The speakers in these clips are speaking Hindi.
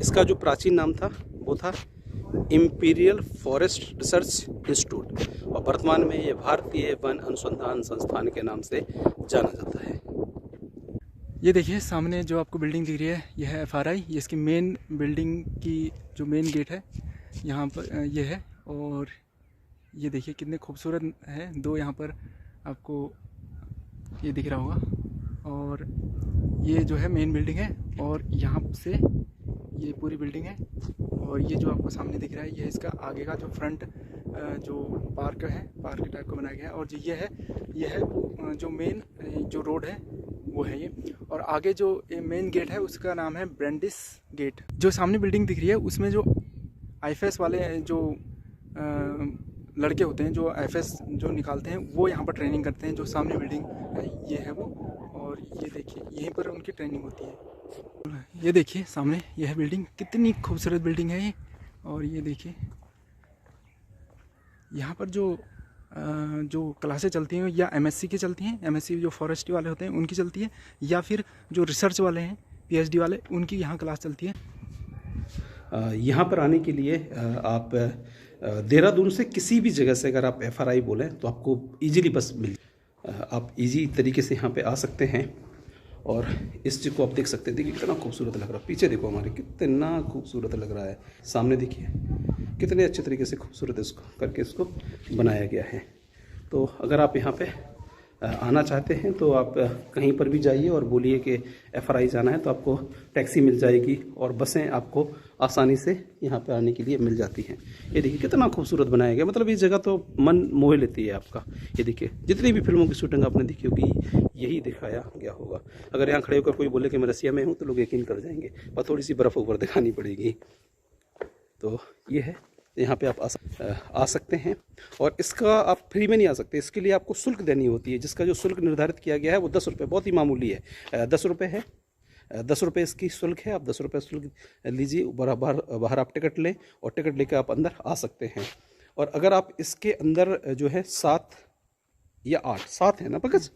इसका जो प्राचीन नाम था वो था इम्पीरियल फॉरेस्ट रिसर्च इंस्टीट्यूट और वर्तमान में ये भारतीय वन अनुसंधान संस्थान के नाम से जाना जाता है। ये देखिए सामने जो आपको बिल्डिंग दिख रही है, यह है FRI। ये इसकी मेन बिल्डिंग की जो मेन गेट है यहाँ पर ये है। और ये देखिए कितने खूबसूरत है। दो यहाँ पर आपको ये दिख रहा होगा। और ये जो है मेन बिल्डिंग है और यहाँ से ये पूरी बिल्डिंग है। और ये जो आपको सामने दिख रहा है ये इसका आगे का जो फ्रंट जो पार्क है, पार्क टाइप का बनाया गया है। और ये है जो मेन जो रोड है वो है ये। और आगे जो मेन गेट है उसका नाम है ब्रेंडिस गेट। जो सामने बिल्डिंग दिख रही है उसमें जो IFS वाले जो लड़के होते हैं, जो IFS जो निकालते हैं, वो यहाँ पर ट्रेनिंग करते हैं। जो सामने बिल्डिंग है ये है वो। और ये देखिए यहीं पर उनकी ट्रेनिंग होती है। ये देखिए सामने यह बिल्डिंग, कितनी खूबसूरत बिल्डिंग है ये। और ये देखिए यहाँ पर जो क्लासें चलती हैं या MSc की चलती हैं, MSc जो फॉरेस्ट्री वाले होते हैं उनकी चलती है, या फिर जो रिसर्च वाले हैं PhD वाले उनकी यहाँ क्लास चलती है। यहाँ पर आने के लिए आप देहरादून से किसी भी जगह से अगर आप FRI बोलें तो आपको इजीली बस मिल, आप इजी तरीके से यहाँ पे आ सकते हैं। और इस चीज़ को आप देख सकते हैं। देखिए कितना खूबसूरत लग रहा है। पीछे देखो हमारे कितना खूबसूरत लग रहा है। सामने देखिए कितने अच्छे तरीके से खूबसूरत इसको करके इसको बनाया गया है। तो अगर आप यहाँ पे आना चाहते हैं तो आप कहीं पर भी जाइए और बोलिए कि FRI जाना है तो आपको टैक्सी मिल जाएगी और बसें आपको आसानी से यहाँ पे आने के लिए मिल जाती हैं। ये देखिए कितना खूबसूरत बनाया गया। मतलब ये जगह तो मन मोह लेती है आपका। ये देखिए जितनी भी फिल्मों की शूटिंग आपने देखी होगी यही दिखाया गया होगा। अगर यहाँ खड़े होकर कोई बोले कि मैं रसिया में हूँ तो लोग यकीन कर जाएंगे, पर थोड़ी सी बर्फ़ ऊपर दिखानी पड़ेगी। तो ये है, यहाँ पे आप आ सकते हैं। और इसका आप फ्री में नहीं आ सकते, इसके लिए आपको शुल्क देनी होती है, जिसका जो शुल्क निर्धारित किया गया है वो 10 रुपये, बहुत ही मामूली है। 10 रुपये है, 10 रुपये इसकी शुल्क है। आप 10 रुपये शुल्क लीजिए, बाहर आप टिकट लें और टिकट लेकर आप अंदर आ सकते हैं। और अगर आप इसके अंदर जो है 7 या 8, 7 है ना पंकज?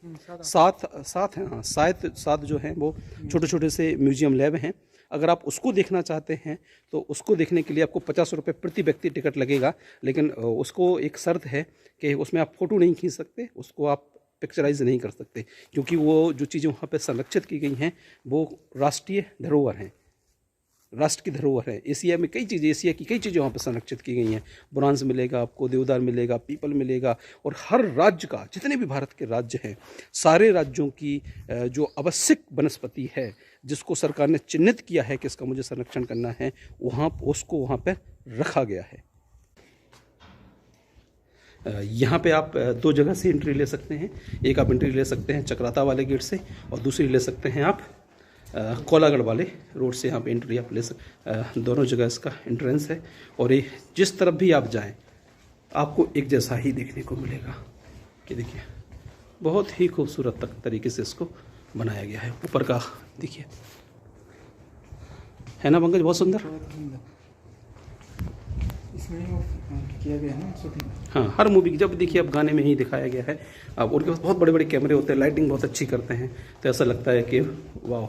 7 है, हाँ। 7 जो हैं वो छोटे छोटे से म्यूजियम लैब हैं। अगर आप उसको देखना चाहते हैं तो उसको देखने के लिए आपको 50 रुपये प्रति व्यक्ति टिकट लगेगा। लेकिन उसको एक शर्त है कि उसमें आप फ़ोटो नहीं खींच सकते, उसको आप पिक्चराइज नहीं कर सकते, क्योंकि वो जो चीज़ें वहाँ पे संरक्षित की गई हैं वो राष्ट्रीय धरोहर हैं, राष्ट्र की धरोहर है। एशिया में कई चीज़ें, एशिया की कई चीज़ें वहाँ पर संरक्षित की गई हैं। ब्रॉन्ज मिलेगा आपको, देवदार मिलेगा, पीपल मिलेगा। और हर राज्य का, जितने भी भारत के राज्य हैं, सारे राज्यों की जो आवश्यक वनस्पति है जिसको सरकार ने चिन्हित किया है कि इसका मुझे संरक्षण करना है, उसको वहाँ पर रखा गया है। यहाँ पे आप 2 जगह से एंट्री ले सकते हैं। एक आप एंट्री ले सकते हैं चक्राता वाले गेट से और दूसरी ले सकते हैं आप कोलागढ़ वाले रोड से। यहाँ पे एंट्री आप ले सकते। दोनों जगह इसका एंट्रेंस है। और ये जिस तरफ भी आप जाएं आपको एक जैसा ही देखने को मिलेगा। कि देखिए बहुत ही खूबसूरत तरीके से इसको बनाया गया है। ऊपर का देखिए, है ना पंकज? बहुत सुंदर। इसमें किया गया है ना शूटिंग। हाँ, हर मूवी की जब देखिए अब गाने में ही दिखाया गया है। अब उनके पास बहुत बड़े बड़े कैमरे होते हैं, लाइटिंग बहुत अच्छी करते हैं, तो ऐसा लगता है कि वाह।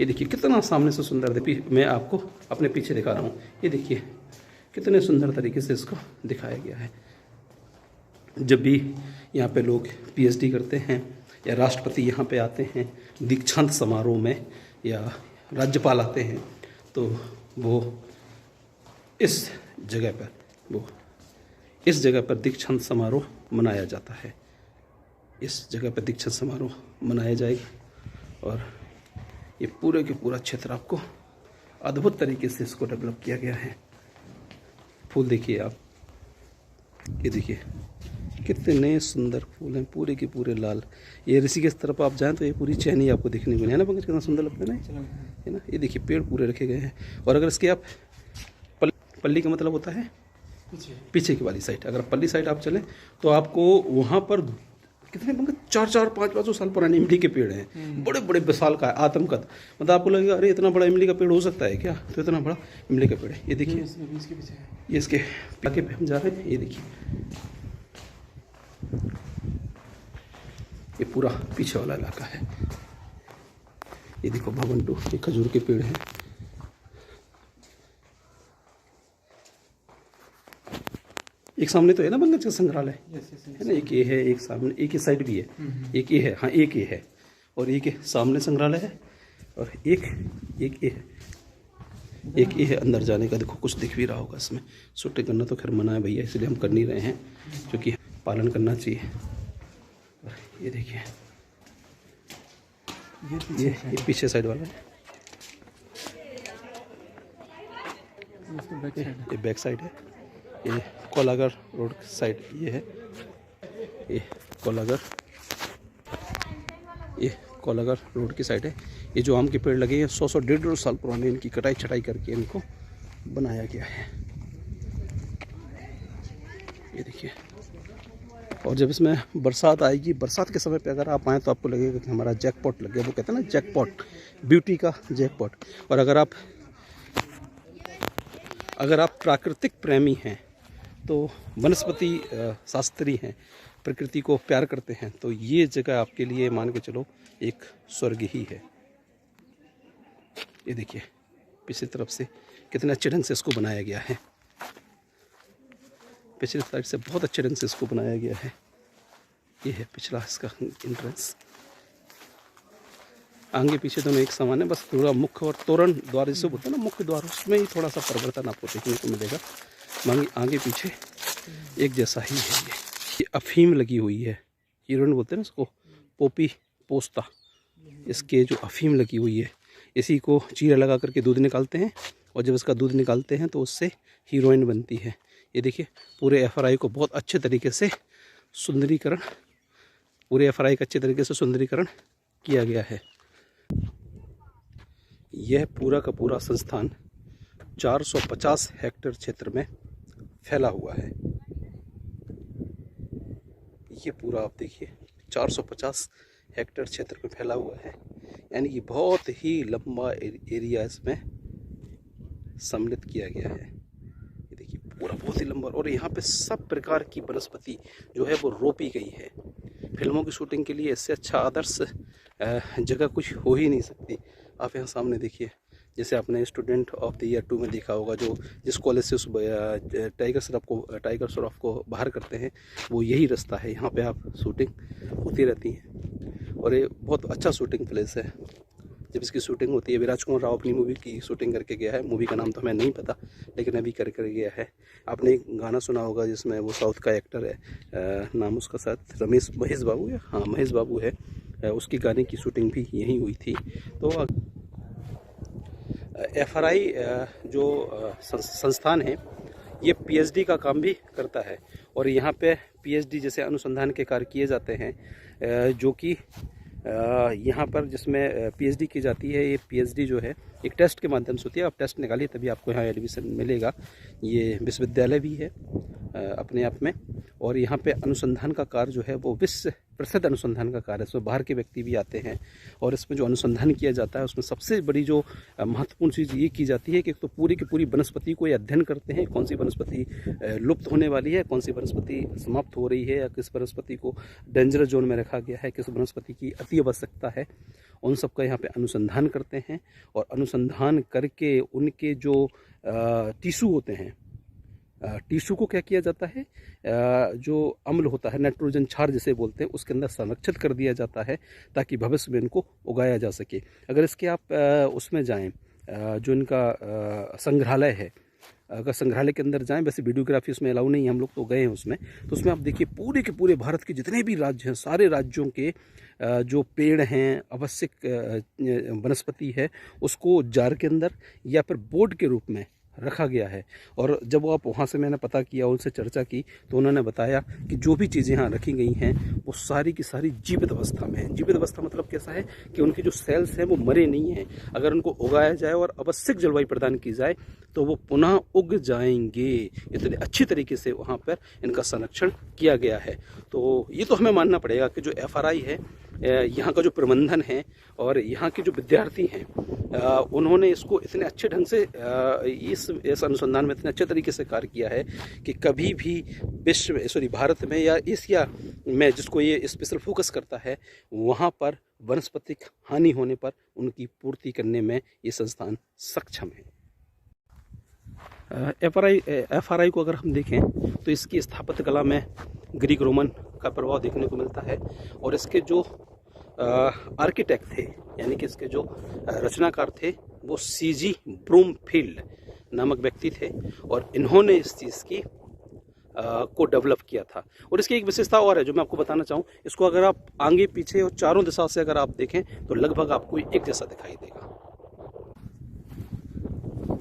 ये देखिए कितना सामने से सुंदर, मैं आपको अपने पीछे दिखा रहा हूँ। ये देखिए कितने सुंदर तरीके से इसको दिखाया गया है। जब भी यहाँ पे लोग PhD करते हैं या राष्ट्रपति यहाँ पे आते हैं दीक्षांत समारोह में, या राज्यपाल आते हैं, तो वो इस जगह पर दीक्षांत समारोह मनाया जाता है। इस जगह पर दीक्षांत समारोह मनाया जाएगा। और ये पूरे के पूरा क्षेत्र आपको अद्भुत तरीके से इसको डेवलप किया गया है। फूल देखिए आप, ये देखिए कितने सुंदर फूल हैं, पूरे के पूरे लाल। ये ऋषिकेश तरफ आप जाएं तो ये पूरी चैनी आपको देखने को, है ना पंकज? कितना सुंदर लगता है ना, है ना? ये देखिए पेड़ पूरे रखे गए हैं। और अगर इसके आप पल्ली का मतलब होता है पीछे की वाली साइड, अगर पल्ली साइड आप चलें तो आपको वहाँ पर कितने पंकज 400-500 साल पुराने इमली के पेड़ हैं। बड़े बड़े विशाल का आतमकद। मतलब आपको लगेगा अरे इतना बड़ा इमली का पेड़ हो सकता है क्या? तो इतना बड़ा इमली का पेड़ है। ये देखिए, ये इसके इलाके पे हम जा रहे हैं। ये देखिए ये पूरा पीछे वाला इलाका है। ये देखो भवन 2, ये खजूर के पेड़ हैं। एक सामने तो है ना बंगज का संग्रहालय, है ना, एक ये है, एक सामने, एक ये साइड भी है, एक ये है, हाँ एक ये है, और एक ये सामने संग्रहालय है, और एक ये है अंदर जाने का। देखो कुछ दिख भी रहा होगा इसमें। शूटिंग करना तो खैर मना है भैया, इसलिए हम कर नहीं रहे हैं, क्योंकि पालन करना चाहिए। और ये देखिए, ये पीछे साइड वाला है, ये बैक साइड है, ये कोलाघर रोड साइड ये है, ये कोलाघर रोड की साइड है। ये जो आम के पेड़ लगे हैं 100 150 साल पुराने, इनकी कटाई छटाई करके इनको बनाया गया है, ये देखिए। और जब इसमें बरसात आएगी, बरसात के समय पे अगर आप आएँ तो आपको लगेगा कि हमारा जैकपॉट लग गया। वो कहते हैं ना जैकपॉट, ब्यूटी का जैकपॉट। और अगर आप प्राकृतिक प्रेमी हैं, तो वनस्पति शास्त्री हैं, प्रकृति को प्यार करते हैं, तो ये जगह आपके लिए मान के चलो एक स्वर्ग ही है। ये देखिए पिछली तरफ से कितने अच्छे ढंग से इसको बनाया गया है, पिछली साइड से बहुत अच्छे ढंग से इसको बनाया गया है। ये है पिछला इसका एंट्रेंस, आगे पीछे दोनों एक समान है, बस पूरा मुख्य और तोरण द्वार जिसे बोलते हैं ना, मुख्य द्वार, उसमें ही थोड़ा सा परिवर्तन आपको देखने को मिलेगा। आगे पीछे एक जैसा ही है। ये अफीम लगी हुई है, हीरोइन बोलते हैं ना इसको, पोपी पोस्ता, इसके जो अफीम लगी हुई है, इसी को चीरा लगा करके दूध निकालते हैं, और जब इसका दूध निकालते हैं तो उससे हीरोइन बनती है। ये देखिए पूरे एफआरआई को बहुत अच्छे तरीके से सुंदरीकरण, पूरे एफआरआई का अच्छे तरीके से सुंदरीकरण किया गया है। यह पूरा का पूरा संस्थान 450 हेक्टेयर क्षेत्र में फैला हुआ है। ये पूरा आप देखिए 450 हेक्टेयर क्षेत्र में फैला हुआ है, यानी कि बहुत ही लंबा एरिया इसमें सम्मिलित किया गया है। ये देखिए पूरा बहुत ही लंबा, और यहाँ पे सब प्रकार की वनस्पति जो है वो रोपी गई है। फिल्मों की शूटिंग के लिए इससे अच्छा आदर्श जगह कुछ हो ही नहीं सकती। आप यहाँ सामने देखिए, जैसे आपने स्टूडेंट ऑफ द ईयर 2 में देखा होगा, जो जिस कॉलेज से उस टाइगर श्रॉफ को बाहर करते हैं, वो यही रास्ता है। यहाँ पे आप शूटिंग होती रहती है, और ये बहुत अच्छा शूटिंग प्लेस है। जब इसकी शूटिंग होती है, विराज कुमार राव अपनी मूवी की शूटिंग करके गया है, मूवी का नाम तो हमें नहीं पता, लेकिन अभी कर गया है। आपने एक गाना सुना होगा जिसमें वो साउथ का एक्टर है, नाम उसका साथ महेश बाबू है, हाँ महेश बाबू है, उसकी गाने की शूटिंग भी यहीं हुई थी। तो एफआरआई जो संस्थान है, ये पीएचडी का काम भी करता है, और यहाँ पे पीएचडी जैसे अनुसंधान के कार्य किए जाते हैं, जो कि यहाँ पर जिसमें पीएचडी की जाती है। ये पीएचडी जो है एक टेस्ट के माध्यम से होती है, आप टेस्ट निकालिए तभी आपको यहाँ एडमिशन मिलेगा। ये विश्वविद्यालय भी है अपने आप में, और यहाँ पे अनुसंधान का कार्य जो है वो विश्व प्रसिद्ध अनुसंधान का कार्य है। इसमें बाहर के व्यक्ति भी आते हैं, और इसमें जो अनुसंधान किया जाता है उसमें सबसे बड़ी जो महत्वपूर्ण चीज़ ये की जाती है कि तो पूरी की पूरी वनस्पति को ये अध्ययन करते हैं, कौन सी वनस्पति लुप्त होने वाली है, कौन सी वनस्पति समाप्त हो रही है, या किस वनस्पति को डेंजरस जोन में रखा गया है, किस वनस्पति की अति आवश्यकता है, उन सब का यहाँ पे अनुसंधान करते हैं। और अनुसंधान करके उनके जो टिश्यू होते हैं, टिश्यू को क्या किया जाता है, जो अम्ल होता है, नाइट्रोजन क्षार जिसे बोलते हैं, उसके अंदर संरक्षित कर दिया जाता है, ताकि भविष्य में इनको उगाया जा सके। अगर इसके आप उसमें जाएं, जो इनका संग्रहालय है, अगर संग्रहालय के अंदर जाएं, वैसे वीडियोग्राफी उसमें अलाउ नहीं है, हम लोग तो गए हैं उसमें, तो उसमें आप देखिए पूरे के पूरे भारत के जितने भी राज्य हैं, सारे राज्यों के जो पेड़ हैं, आवश्यक वनस्पति है, उसको जार के अंदर या फिर बोर्ड के रूप में रखा गया है। और जब आप वहाँ से मैंने पता किया, उनसे चर्चा की, तो उन्होंने बताया कि जो भी चीज़ें यहाँ रखी गई हैं वो सारी की सारी जीवित अवस्था में है। जीवित अवस्था मतलब कैसा है कि उनके जो सेल्स हैं वो मरे नहीं हैं। अगर उनको उगाया जाए और आवश्यक जलवायु प्रदान की जाए तो वो पुनः उग जाएंगे। इतने अच्छी तरीके से वहाँ पर इनका संरक्षण किया गया है। तो ये तो हमें मानना पड़ेगा कि जो एफआरआई है, यहाँ का जो प्रबंधन है और यहाँ के जो विद्यार्थी हैं, उन्होंने इसको इतने अच्छे ढंग से इस अनुसंधान में इतने अच्छे तरीके से कार्य किया है कि कभी भी भारत में या एशिया में, जिसको ये स्पेशल फोकस करता है, वहाँ पर वनस्पतिक हानि होने पर उनकी पूर्ति करने में ये संस्थान सक्षम है। एफआरआई को अगर हम देखें तो इसकी स्थापत्य कला में ग्रीक रोमन का प्रभाव देखने को मिलता है। और इसके जो आर्किटेक्ट थे, यानी कि इसके जो रचनाकार थे, वो सीजी ब्रूमफील्ड नामक व्यक्ति थे और इन्होंने इस चीज़ की को डेवलप किया था। और इसकी एक विशेषता और है जो मैं आपको बताना चाहूँ। इसको अगर आप आगे पीछे और चारों दिशा से अगर आप देखें तो लगभग आपको एक जैसा दिखाई देगा।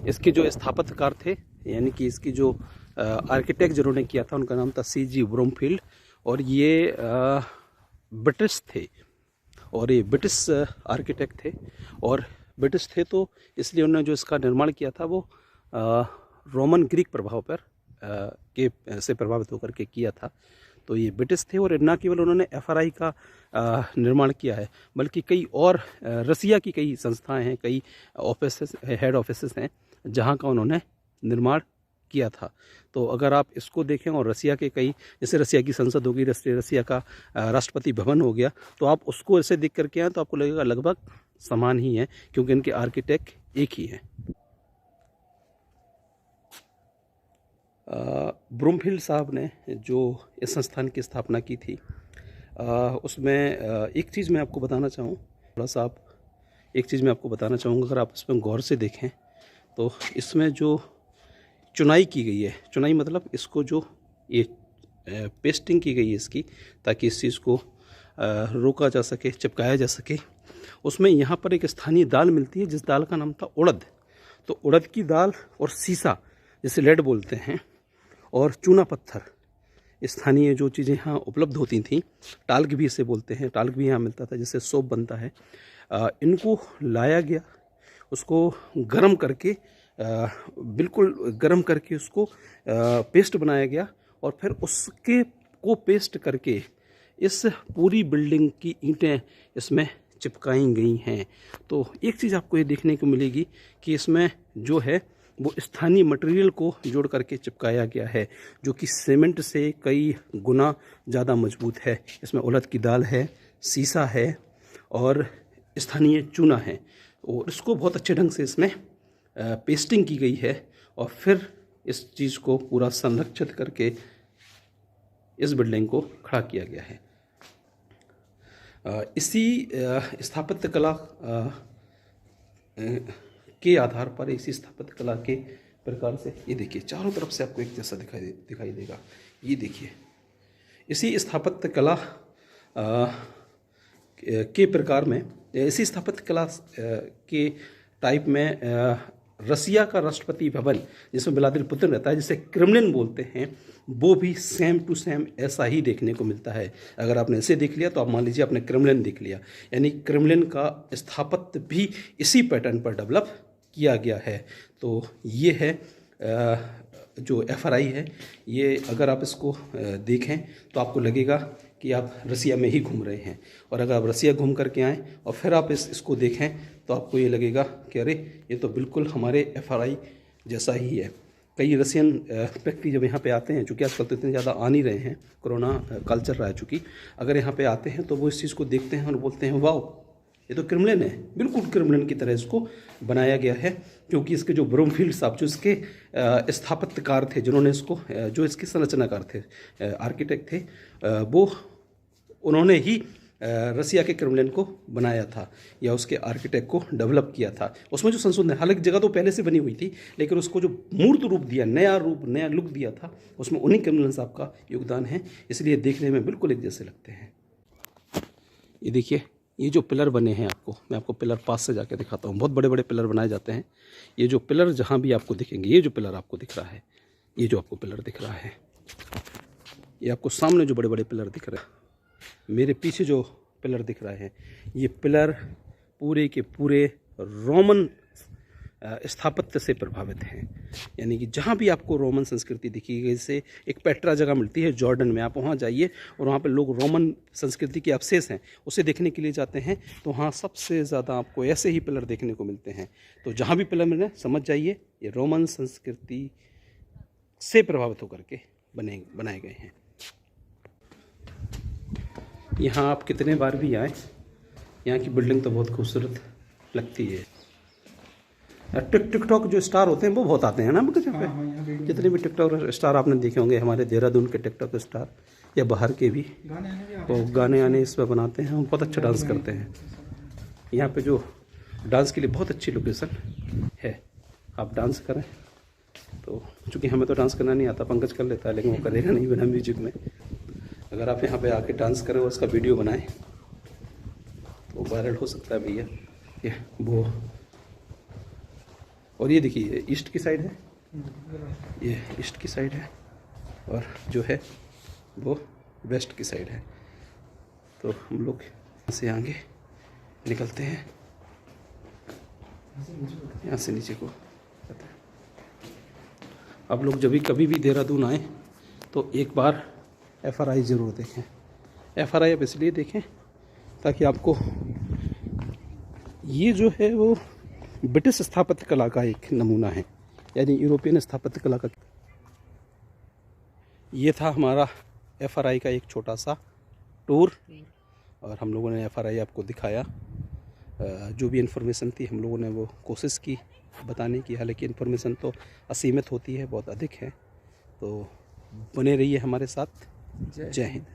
इसके जो स्थापत्यकार थे, यानी कि इसकी जो आर्किटेक्ट जिन्होंने किया था, उनका नाम था सीजी ब्रूमफील्ड और ये ब्रिटिश थे। और ये ब्रिटिश आर्किटेक्ट थे और ब्रिटिश थे तो इसलिए उन्होंने जो इसका निर्माण किया था वो रोमन ग्रीक प्रभाव पर से प्रभावित होकर के किया था। तो ये ब्रिटिश थे और न केवल उन्होंने एफआरआई का निर्माण किया है बल्कि कई और रसिया की कई संस्थाएं हैं, कई ऑफिस हेड ऑफिसेस हैं जहां का उन्होंने निर्माण किया था। तो अगर आप इसको देखें और रसिया के कई, जैसे रसिया की संसद होगी, रसिया का राष्ट्रपति भवन हो गया, तो आप उसको ऐसे देख करके आए तो आपको लगेगा लगभग समान ही है, क्योंकि इनके आर्किटेक्ट एक ही हैं। ब्रूमफील्ड साहब ने जो इस संस्थान की स्थापना की थी, उसमें एक चीज़ मैं आपको बताना चाहूँ, थोड़ा सा आप एक चीज़ मैं आपको बताना चाहूँगा। अगर आप इसमें गौर से देखें तो इसमें जो चुनाई की गई है, चुनाई मतलब इसको जो ये पेस्टिंग की गई है इसकी, ताकि इस चीज़ को रोका जा सके, चिपकाया जा सके, उसमें यहाँ पर एक स्थानीय दाल मिलती है जिस दाल का नाम था उड़द। तो उड़द की दाल और सीसा, जिसे लेड बोलते हैं, और चूना पत्थर, स्थानीय जो चीज़ें यहाँ उपलब्ध होती थीं, टाल्क भी इसे बोलते हैं, टाल्क भी यहाँ मिलता था जिससे सोप बनता है, इनको लाया गया, उसको गर्म करके बिल्कुल गर्म करके उसको पेस्ट बनाया गया और फिर उसके को पेस्ट करके इस पूरी बिल्डिंग की ईंटें इसमें चिपकाई गई हैं। तो एक चीज़ आपको ये देखने को मिलेगी कि इसमें जो है वो स्थानीय मटेरियल को जोड़ करके चिपकाया गया है, जो कि सीमेंट से कई गुना ज़्यादा मजबूत है। इसमें उड़द की दाल है, सीसा है और स्थानीय चूना है, और इसको बहुत अच्छे ढंग से इसमें पेस्टिंग की गई है और फिर इस चीज़ को पूरा संरक्षित करके इस बिल्डिंग को खड़ा किया गया है। इसी स्थापत्य कला के आधार पर, इसी स्थापत्य कला के प्रकार से, ये देखिए चारों तरफ से आपको एक जैसा दिखाई देगा। ये देखिए इसी स्थापत्य कला के प्रकार में, इसी स्थापत्य कला के टाइप में रसिया का राष्ट्रपति भवन जिसमें व्लादिमीर पुतिन रहता है, जिसे क्रेमलिन बोलते हैं, वो भी सेम टू सेम ऐसा ही देखने को मिलता है। अगर आपने ऐसे देख लिया तो आप मान लीजिए आपने क्रेमलिन देख लिया, यानी क्रेमलिन का स्थापत्य भी इसी पैटर्न पर डेवलप किया गया है। तो ये है जो एफआरआई है, ये अगर आप इसको देखें तो आपको लगेगा कि आप रसिया में ही घूम रहे हैं, और अगर आप रसिया घूम करके आएँ और फिर आप इसको देखें तो आपको ये लगेगा कि अरे ये तो बिल्कुल हमारे एफआरआई जैसा ही है। कई रसियन व्यक्ति जब यहाँ पे आते हैं, चूँकि आजकल तो इतने ज़्यादा आ नहीं रहे हैं, कोरोना काल चल रहा है चूँकि, अगर यहाँ पे आते हैं तो वो इस चीज़ को देखते हैं और बोलते हैं वाह ये तो क्रेमलिन है, बिल्कुल क्रेमलिन की तरह इसको बनाया गया है। क्योंकि इसके जो ब्रूमफील्ड साहब, जो इसके स्थापत्यकार थे, जिन्होंने इसको, जो इसके संरचनाकार थे, आर्किटेक्ट थे, वो उन्होंने ही रसिया के क्रेमलिन को बनाया था या उसके आर्किटेक्ट को डेवलप किया था। उसमें जो संशोधन, हालांकि जगह तो पहले से बनी हुई थी, लेकिन उसको जो मूर्त रूप दिया, नया रूप, नया लुक दिया था, उसमें उन्हीं क्रेमलिन साहब का योगदान है, इसलिए देखने में बिल्कुल एक जैसे लगते हैं। ये देखिए, ये जो पिलर बने हैं, मैं आपको पिलर पास से जाके दिखाता हूँ। बहुत बड़े बड़े पिलर बनाए जाते हैं। ये जो पिलर जहाँ भी आपको दिखेंगे, ये जो पिलर आपको दिख रहा है, ये जो आपको पिलर दिख रहा है, ये आपको सामने जो बड़े बड़े पिलर दिख रहे हैं, मेरे पीछे जो पिलर दिख रहे हैं, ये पिलर पूरे के पूरे रोमन स्थापत्य से प्रभावित हैं। यानी कि जहाँ भी आपको रोमन संस्कृति दिखेगी, जैसे एक पेट्रा जगह मिलती है जॉर्डन में, आप वहाँ जाइए और वहाँ पे लोग रोमन संस्कृति के अवशेष हैं उसे देखने के लिए जाते हैं, तो वहाँ सबसे ज़्यादा आपको ऐसे ही पिलर देखने को मिलते हैं। तो जहाँ भी पिलर मिले समझ जाइए ये रोमन संस्कृति से प्रभावित होकर के बनाए गए हैं। यहाँ आप कितने बार भी आए, यहाँ की बिल्डिंग तो बहुत खूबसूरत लगती है। टिकटॉक जो स्टार होते हैं वो बहुत आते हैं ना मुझे यहाँ हाँ, यहाँ पे। वीडियो जितने भी टिकटॉक स्टार आपने देखे होंगे हमारे देहरादून के टिकटॉक स्टार या बाहर के भी, गाने आने भी आते वो गाने आने इसमें बनाते हैं, वो बहुत अच्छा डांस करते हैं। यहाँ पे जो डांस के लिए बहुत अच्छी लोकेशन है, आप डांस करें तो, चूँकि हमें तो डांस करना नहीं आता, पंकज कर लेता है लेकिन वो करेगा नहीं बिना म्यूजिक में। अगर आप यहाँ पे आके डांस करें और उसका वीडियो बनाएं तो वायरल हो सकता है भैया। ये वो, और ये देखिए ईस्ट की साइड है, ये ईस्ट की साइड है और जो है वो वेस्ट की साइड है। तो हम लोग यहाँ से आगे निकलते हैं, यहाँ से नीचे को। आप लोग जब भी कभी भी देहरादून आए तो एक बार FRI ज़रूर देखें। FRI आप इसलिए देखें ताकि आपको ये जो है वो ब्रिटिश स्थापत्य कला का एक नमूना है, यानी यूरोपियन स्थापत्य कला का। ये था हमारा FRI का एक छोटा सा टूर और हम लोगों ने FRI आपको दिखाया। जो भी इन्फॉर्मेशन थी हम लोगों ने वो कोशिश की बताने की, हालांकि इन्फॉर्मेशन तो असीमित होती है, बहुत अधिक है। तो बने रहिए हमारे साथ। जय हिंद।